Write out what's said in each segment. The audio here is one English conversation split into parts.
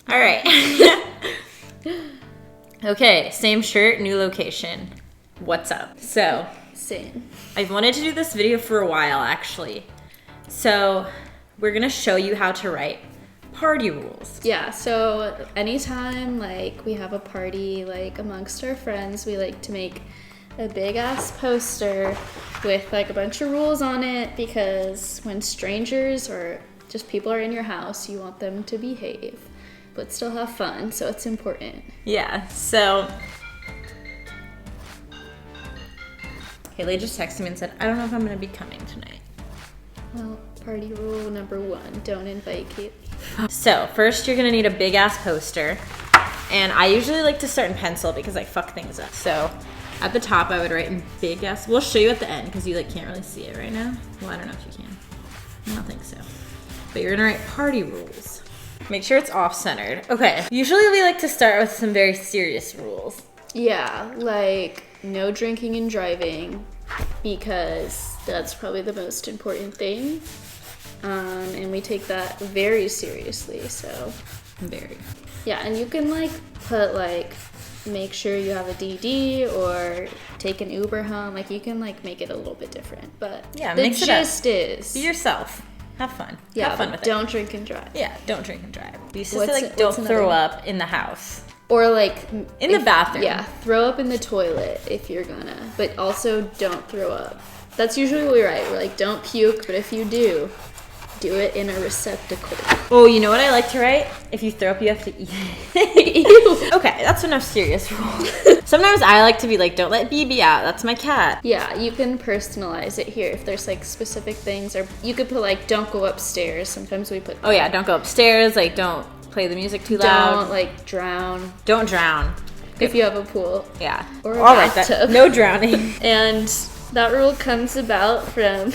All right. Okay, same shirt, new location. What's up? So, same. I've wanted to do this video for a while, actually. So, we're gonna show you how to write party rules. Yeah, so anytime like we have a party like amongst our friends, we like to make a big ass poster with like a bunch of rules on it, because when strangers or just people are in your house, you want them to behave but still have fun, so it's important. Yeah, so Haley just texted me and said, I don't know if I'm gonna be coming tonight. Well, party rule number 1, don't invite Kaylee. So first you're gonna need a big ass poster, and I usually like to start in pencil because I fuck things up. So at the top I would write in big ass, we'll show you at the end because you like can't really see it right now. Well, I don't know if you can. I don't think so. But you're gonna write party rules. Make sure it's off-centered. Okay, usually we like to start with some very serious rules. Yeah, like no drinking and driving, because that's probably the most important thing. And we take that very seriously, so. Very. Yeah, and you can like put like, make sure you have a DD or take an Uber home. Like you can like make it a little bit different, but yeah, the mix it up. gist is. Be yourself. Have fun. Yeah, have fun with don't drink and drive. Yeah, don't drink and drive. We used to say like, don't throw up in the house. Or like in the bathroom. Yeah, throw up in the toilet if you're gonna, but also don't throw up. That's usually what we write. We're like, don't puke, but if you do it in a receptacle. Oh, you know what I like to write? If you throw up, you have to eat it. Okay, that's enough serious rules. Sometimes I like to be like, don't let BB out. That's my cat. Yeah, you can personalize it here if there's like specific things, or you could put like, don't go upstairs. Sometimes we put. Oh yeah, don't go upstairs. Like, don't play the music too loud. Don't like drown. Don't drown. If you have a pool. Yeah. Or a bathtub. No drowning. And that rule comes about from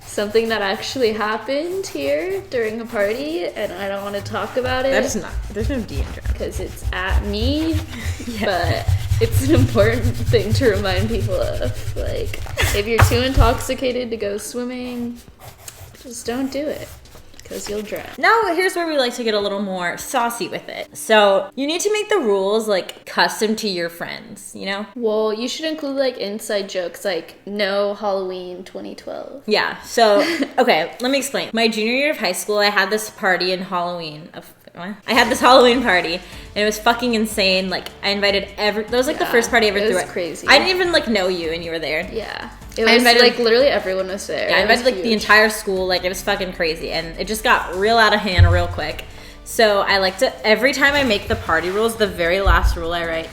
something that actually happened here during a party, and I don't want to talk about it. That is not. There's no D in drown. Because it's at me, yeah. But it's an important thing to remind people of. Like, if you're too intoxicated to go swimming, just don't do it, because you'll drown. Now, here's where we like to get a little more saucy with it. So, you need to make the rules, like, custom to your friends, you know? Well, you should include, like, inside jokes, like, no Halloween 2012. Yeah, so, okay, let me explain. My junior year of high school, I had this party in Halloween. I had this Halloween party, and it was fucking insane. Like, I invited that was, like, the first party I ever threw. It was crazy. I didn't even, like, know you, and you were there. Yeah. It was, like, literally everyone was there. Yeah, I invited, like, the entire school. Like, it was fucking crazy. And it just got real out of hand real quick. So I like to, every time I make the party rules, the very last rule I write,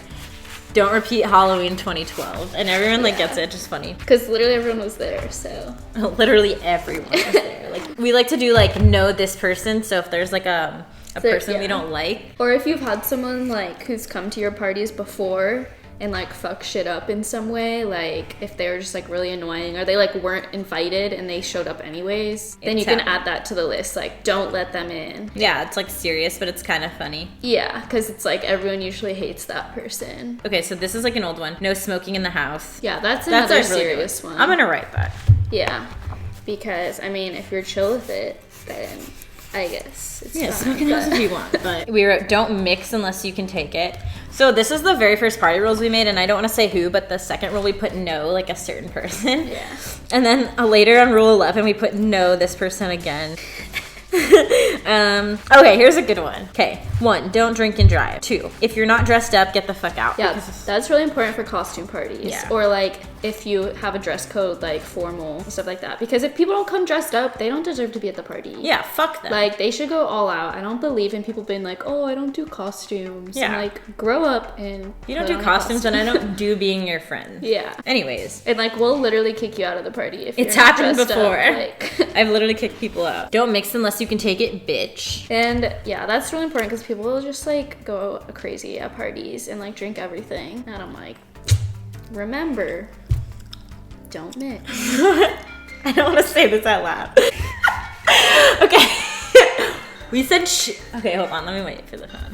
don't repeat Halloween 2012. And everyone, like, gets it. It's just funny. Because literally everyone was there, so. Literally everyone was there. Like, we like to do, like, know this person. So if there's, like, a person we don't like. Or if you've had someone, like, who's come to your parties before and like fuck shit up in some way, like if they were just like really annoying, or they like weren't invited and they showed up anyways, then you can add that to the list, like don't let them in. Yeah, it's like serious, but it's kind of funny. Yeah, because it's like everyone usually hates that person. Okay, so this is like an old one. No smoking in the house. Yeah, that's another really serious one. I'm gonna write that. Yeah, because I mean, if you're chill with it, then I guess it's fine, smoke in the house if you want. But we wrote, don't mix unless you can take it. So this is the very first party rules we made, and I don't want to say who, but the second rule we put no, like a certain person. Yeah. And then later on rule 11, we put no, this person again. Okay, here's a good one. Okay, 1, don't drink and drive. 2, if you're not dressed up, get the fuck out. Yeah, that's really important for costume parties. Yeah. Or like if you have a dress code, like formal and stuff like that. Because if people don't come dressed up, they don't deserve to be at the party. Yeah, fuck them. Like they should go all out. I don't believe in people being like, oh, I don't do costumes. Yeah. And like grow up and you don't do costumes, and I don't do being your friend. Yeah. Anyways. And like we'll literally kick you out of the party if it's you're not happened before. Up, like. I've literally kicked people out. Don't mix unless you can take it, bitch. And yeah, that's really important because people will just like go crazy at parties and like drink everything. And I'm like, remember, don't mix. I don't want to say this out loud. Okay. We said okay, hold on. Let me wait for the phone.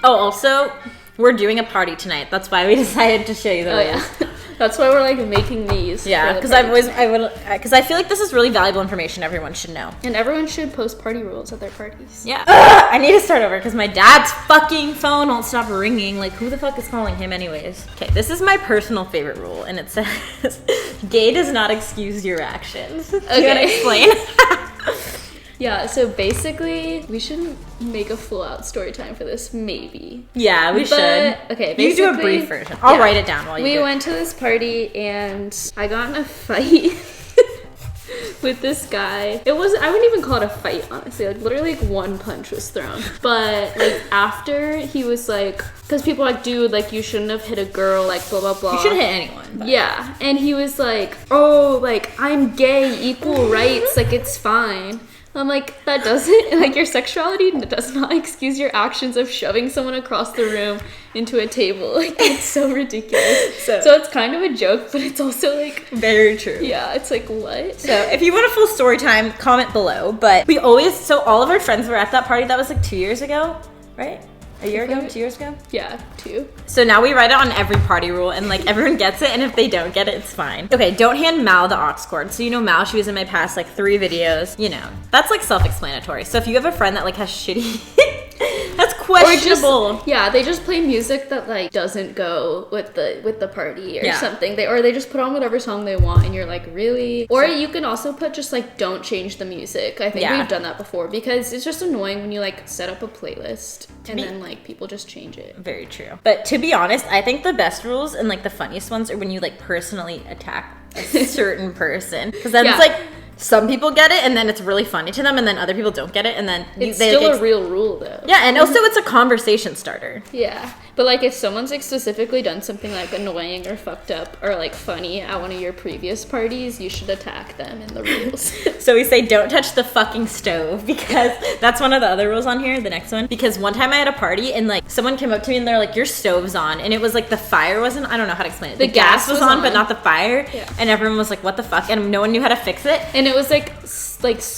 Oh, also, we're doing a party tonight. That's why we decided to show you the rules. Yeah. That's why we're like making these. Yeah, because I feel like this is really valuable information everyone should know. And everyone should post party rules at their parties. Yeah. I need to start over because my dad's fucking phone won't stop ringing. Like, who the fuck is calling him anyways? Okay, this is my personal favorite rule, and it says, gay does not excuse your actions. Okay. Do you want to explain? Yeah, so basically, we should make a full-out story time for this, maybe. Yeah, we should. Okay, basically... You do a brief version. I'll write it down while you do it. We went to this party, and I got in a fight with this guy. I wouldn't even call it a fight, honestly. Like, literally, like, one punch was thrown. But, like, after, he was like... Because people are like, dude, like, you shouldn't have hit a girl, like, blah, blah, blah. You shouldn't hit anyone. But. Yeah, and he was like, oh, like, I'm gay, equal rights, like, it's fine. I'm like, that doesn't, like, your sexuality does not excuse your actions of shoving someone across the room into a table. Like, it's so ridiculous. So it's kind of a joke, but it's also, like... Very true. Yeah, it's like, what? So if you want a full story time, comment below. But so all of our friends were at that party. That was, like, 2 years ago, right? A year ago? 2 years ago? Yeah, 2. So now we write it on every party rule, and like everyone gets it, and if they don't get it, it's fine. Okay, don't hand Mal the aux cord. So you know Mal, she was in my past like 3 videos. You know, that's like self-explanatory. So if you have a friend that like has shitty, that's questionable. Yeah, they just play music that like doesn't go with the party or something. They just put on whatever song they want, and you're like, really? Or you can also put just like, don't change the music. I think we've done that before because it's just annoying when you like set up a playlist and then like people just change it. Very true. But to be honest, I think the best rules and like the funniest ones are when you like personally attack a certain person, because then it's like some people get it and then it's really funny to them, and then other people don't get it, and then it's still a real rule though. Yeah, and also it's a conversation starter. Yeah, but like if someone's like specifically done something like annoying or fucked up or like funny at one of your previous parties, you should attack them in the rules. So we say don't touch the fucking stove, because that's one of the other rules on here, the next one. Because one time I had a party and like someone came up to me and they're like, your stove's on, and it was like the fire wasn't, I don't know how to explain it. The gas was on but not the fire. Yeah. And everyone was like, what the fuck? And no one knew how to fix it. And it was like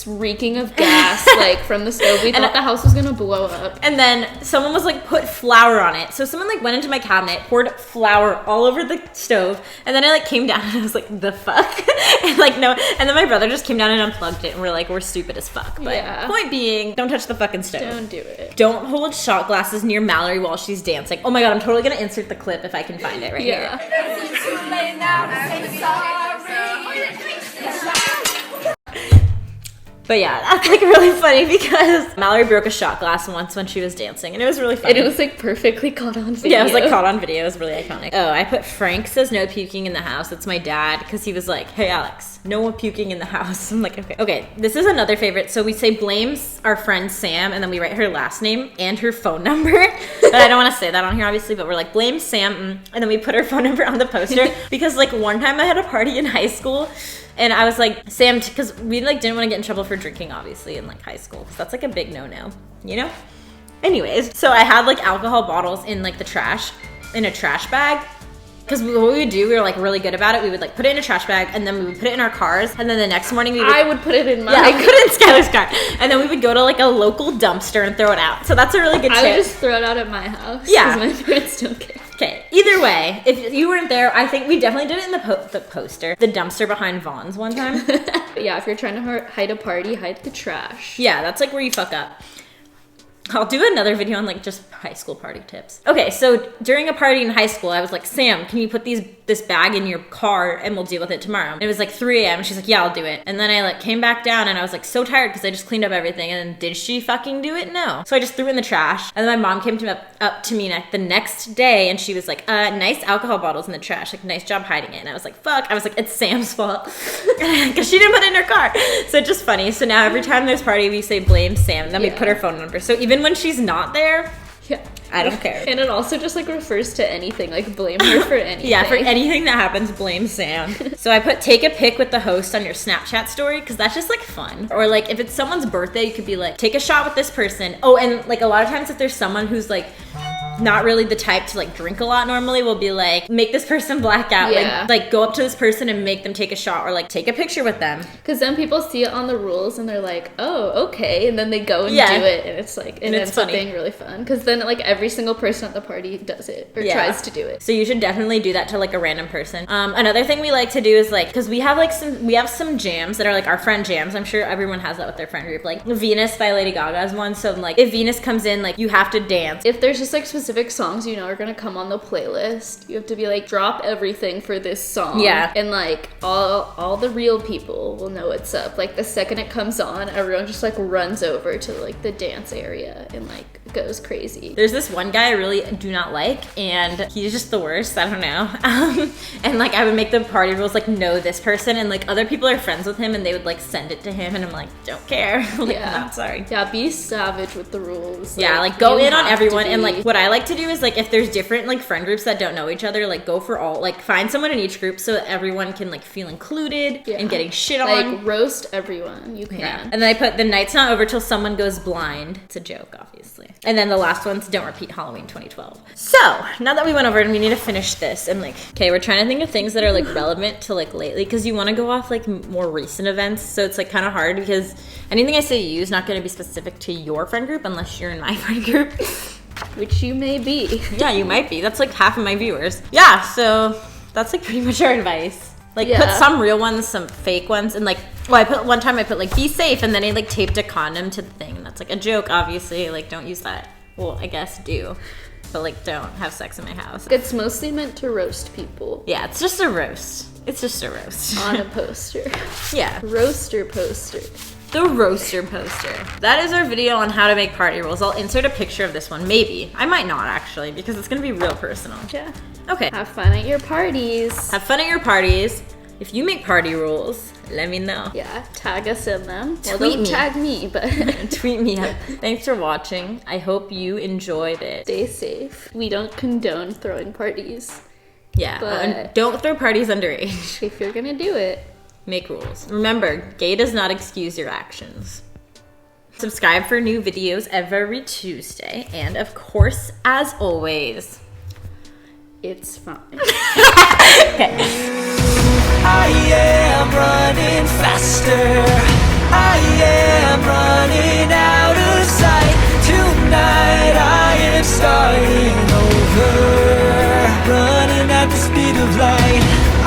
reeking of gas like from the stove. We thought the house was gonna blow up. And then someone was like, put flour on it. So someone like went into my cabinet, poured flour all over the stove, and then I like came down and I was like, the fuck? And like no, and then my brother just came down and unplugged it, and we're like, we're stupid as fuck. But point being, don't touch the fucking stove. Don't do it. Don't hold shot glasses near Mallory while she's dancing. Oh my god, I'm totally gonna insert the clip if I can find it right here. But yeah, that's like really funny because Mallory broke a shot glass once when she was dancing, and it was really funny. And it was like perfectly caught on video. Yeah, it was like caught on video. It was really iconic. Oh, I put Frank says no puking in the house. That's my dad, because he was like, hey Alex, no one puking in the house. I'm like, okay. Okay, this is another favorite. So we say blames our friend Sam, and then we write her last name and her phone number. But I don't want to say that on here, obviously, but we're like, blame Sam, and then we put her phone number on the poster. Because like one time I had a party in high school, and I was like, Sam, because we like didn't want to get in trouble for drinking, obviously, in like high school, because that's like a big no-no, you know? Anyways, so I had like alcohol bottles in like the trash, in a trash bag. Because what we would do, we were like really good about it. We would like put it in a trash bag, and then we would put it in our cars, and then the next morning we would... I would put it in mine. Yeah, I put it in Skylar's car. And then we would go to like a local dumpster and throw it out. So that's a really good tip. I would just throw it out at my house. Yeah. Because my parents don't care. Okay, either way, if you weren't there, I think we definitely did it in the poster. The dumpster behind Vaughn's one time. Yeah, if you're trying to hide a party, hide the trash. Yeah, that's like where you fuck up. I'll do another video on like just high school party tips. Okay, so during a party in high school, I was like, Sam, can you put this bag in your car and we'll deal with it tomorrow? And it was like 3 a.m. She's like, yeah, I'll do it. And then I like came back down and I was like so tired because I just cleaned up everything. And then did she fucking do it? No. So I just threw it in the trash. And then my mom came up to me the next day and she was like, nice alcohol bottles in the trash. Like, nice job hiding it. And I was like, fuck. I was like, it's Sam's fault. Because she didn't put it in her car. So it's just funny. So now every time there's party, we say blame Sam. And then we put her phone number. So even when she's not there, I don't care. And it also just like refers to anything, like blame her for anything. Yeah, for anything that happens, blame Sam. So I put take a pic with the host on your Snapchat story, because that's just like fun. Or like if it's someone's birthday, you could be like, take a shot with this person. Oh, and like a lot of times if there's someone who's like not really the type to like drink a lot normally will be like, make this person black out. Yeah. Like go up to this person and make them take a shot or like take a picture with them. Because then people see it on the rules and they're like, oh, okay. And then they go and do it. And it's like, it ends up being really fun. Because then like every single person at the party does it or tries to do it. So you should definitely do that to like a random person. Another thing we like to do is like, because we have some jams that are like our friend jams. I'm sure everyone has that with their friend group. Like Venus by Lady Gaga is one. So like if Venus comes in, like you have to dance. If there's just like specific songs you know are gonna come on the playlist, you have to be like, drop everything for this song. Yeah. And like all the real people will know what's up. Like the second it comes on, everyone just like runs over to like the dance area and like goes crazy. There's this one guy I really do not like, and he's just the worst. I don't know. And like I would make the party rules like know this person, and like other people are friends with him, and they would like send it to him, and I'm like, don't care. Like, not sorry. Yeah, be savage with the rules. Yeah, like go in on everyone, and like what I like to do is like if there's different like friend groups that don't know each other, like go for all, like find someone in each group so that everyone can like feel included and getting shit on. Like roast everyone. You can. Yeah. And then I put the night's not over till someone goes blind. It's a joke, obviously. And then the last one's don't repeat Halloween 2012. So now that we went over it and we need to finish this, and like, okay, we're trying to think of things that are like relevant to like lately, because you want to go off like more recent events. So it's like kind of hard because anything I say to you is not going to be specific to your friend group unless you're in my friend group. Which you may be. Yeah, you might be. That's like half of my viewers. Yeah, so that's like pretty much our advice. Like put some real ones, some fake ones, and like, well, one time I put like be safe, and then I like taped a condom to the thing, and that's like a joke, obviously. Like don't use that. Well, I guess do, but like don't have sex in my house. It's mostly meant to roast people. Yeah, it's just a roast. It's just a roast. On a poster. Yeah. Roaster poster. The roaster poster. That is our video on how to make party rules. I'll insert a picture of this one. Maybe. I might not actually, because it's gonna be real personal. Yeah. Okay. Have fun at your parties. Have fun at your parties. If you make party rules, let me know. Yeah, tag us in them. Well, Tweet don't me. tag me, but tweet me up. Thanks for watching. I hope you enjoyed it. Stay safe. We don't condone throwing parties. Yeah, but don't throw parties underage. If you're gonna do it, make rules. Remember, gay does not excuse your actions. Subscribe for new videos every Tuesday, and of course, as always, it's fine. Okay. I am